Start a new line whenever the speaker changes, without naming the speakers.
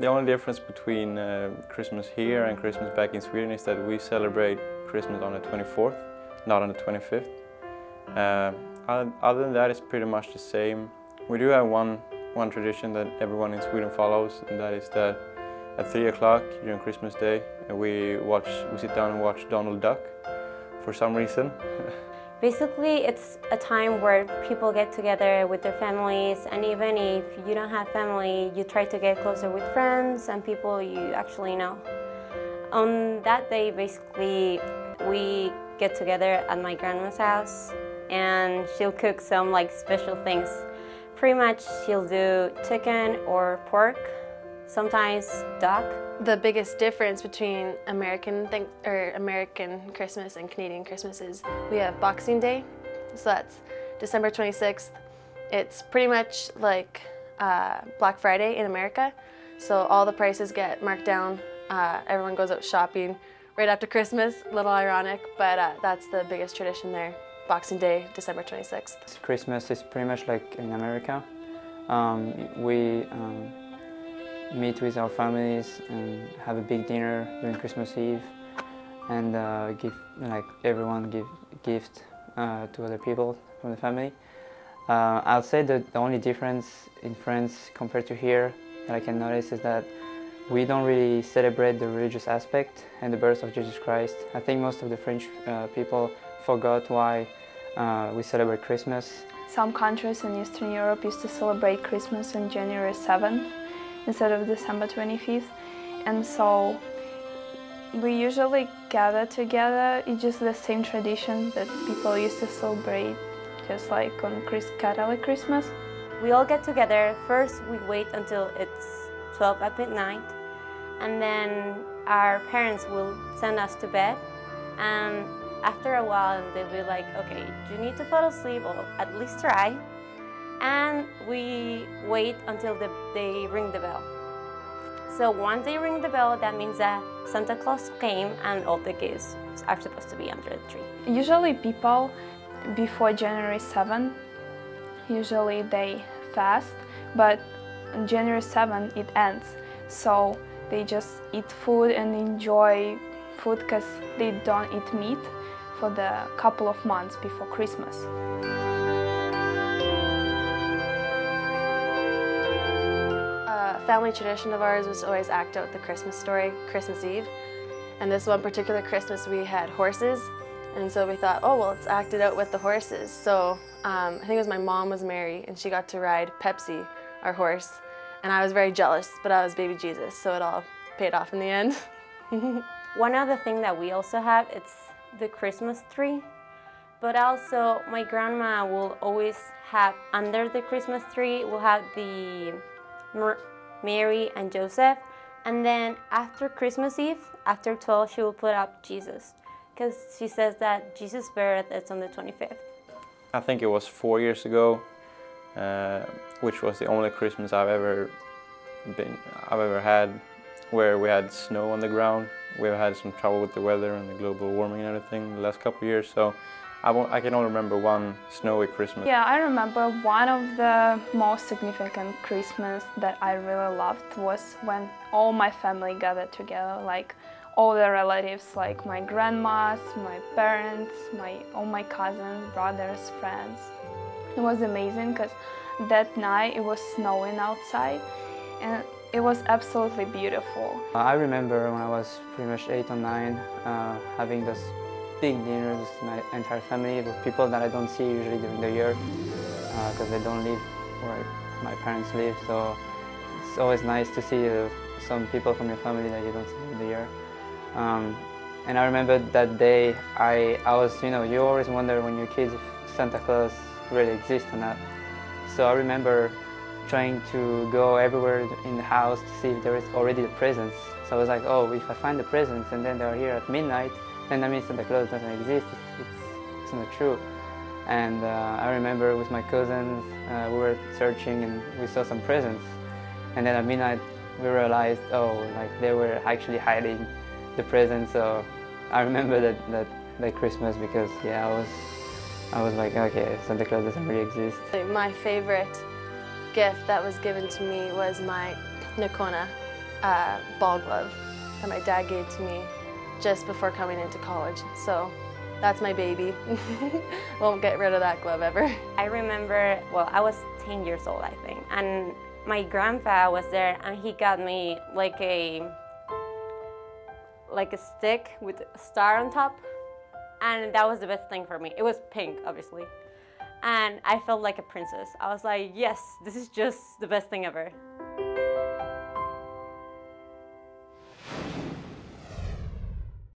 The only difference between Christmas here and Christmas back in Sweden is that we celebrate Christmas on the 24th, not on the 25th. Other than that, it's pretty much the same. We do have one tradition that everyone in Sweden follows, and that is that at 3 o'clock during Christmas Day, we sit down and watch Donald Duck for some reason.
Basically, it's a time where people get together with their families, and even if you don't have family, you try to get closer with friends and people you actually know. On that day, basically, we get together at my grandma's house, and she'll cook some special things. Pretty much, she'll do chicken or pork, sometimes duck.
The biggest difference between American Christmas and Canadian Christmas is we have Boxing Day, so that's December 26th. It's pretty much like Black Friday in America, so all the prices get marked down. Everyone goes out shopping right after Christmas, a little ironic, but that's the biggest tradition there. Boxing Day, December 26th.
Christmas is pretty much like in America. We meet with our families and have a big dinner during Christmas Eve, and everyone give gift to other people from the family. I'll say that the only difference in France compared to here that I can notice is that we don't really celebrate the religious aspect and the birth of Jesus Christ. I think most of the French people forgot why we celebrate Christmas.
Some countries in Eastern Europe used to celebrate Christmas on January 7th instead of December 25th, and so we usually gather together. It's just the same tradition that people used to celebrate, just like on Catholic Christmas.
We all get together. First, we wait until it's 12 at midnight, and then our parents will send us to bed, and after a while they'll be like, okay, you need to fall asleep, or at least try, and we wait until they ring the bell. So once they ring the bell, that means that Santa Claus came and all the gifts are supposed to be under the tree.
Usually people, before January 7th, usually they fast, but on January 7th it ends. So they just eat food and enjoy food because they don't eat meat for the couple of months before Christmas.
A family tradition of ours was to always act out the Christmas story, Christmas Eve. And this one particular Christmas we had horses, and so we thought, oh well, let's act it out with the horses. So I think it was my mom was Mary, and she got to ride Pepsi, our horse, and I was very jealous, but I was baby Jesus, so it all paid off in the end.
One other thing that we also have, it's the Christmas tree, but also my grandma will always have under the Christmas tree, we'll have the Mary and Joseph, and then after Christmas Eve, after 12, she will put up Jesus, because she says that Jesus' birth is on the 25th.
I think it was 4 years ago, which was the only Christmas I've ever had where we had snow on the ground. We've had some trouble with the weather and the global warming and everything the last couple of years, so I can only remember one snowy Christmas.
Yeah, I remember one of the most significant Christmas that I really loved was when all my family gathered together, like all the relatives, like my grandmas, my parents, all my cousins, brothers, friends. It was amazing because that night it was snowing outside, and it was absolutely beautiful.
I remember when I was pretty much 8 or 9, having those big dinners with my entire family, with people that I don't see usually during the year, because they don't live where my parents live. So it's always nice to see some people from your family that you don't see in the year. And I remember that day, I was, you always wonder when you're kids if Santa Claus really exists or not. So I remember trying to go everywhere in the house to see if there is already the presents. So I was like, oh, if I find the presents and then they're here at midnight, then that means Santa Claus doesn't exist. It's not true. And I remember with my cousins, we were searching and we saw some presents. And then at midnight, we realized, oh, they were actually hiding the presents. So I remember that Christmas because, yeah, I was like, okay, Santa Claus doesn't really exist.
My favorite gift that was given to me was my Nakona. ball glove that my dad gave to me just before coming into college. So that's my baby. Won't get rid of that glove ever.
I remember, well, I was 10 years old, I think, and my grandpa was there, and he got me like a stick with a star on top, and that was the best thing for me. It was pink, obviously, and I felt like a princess. I was like, yes, this is just the best thing ever.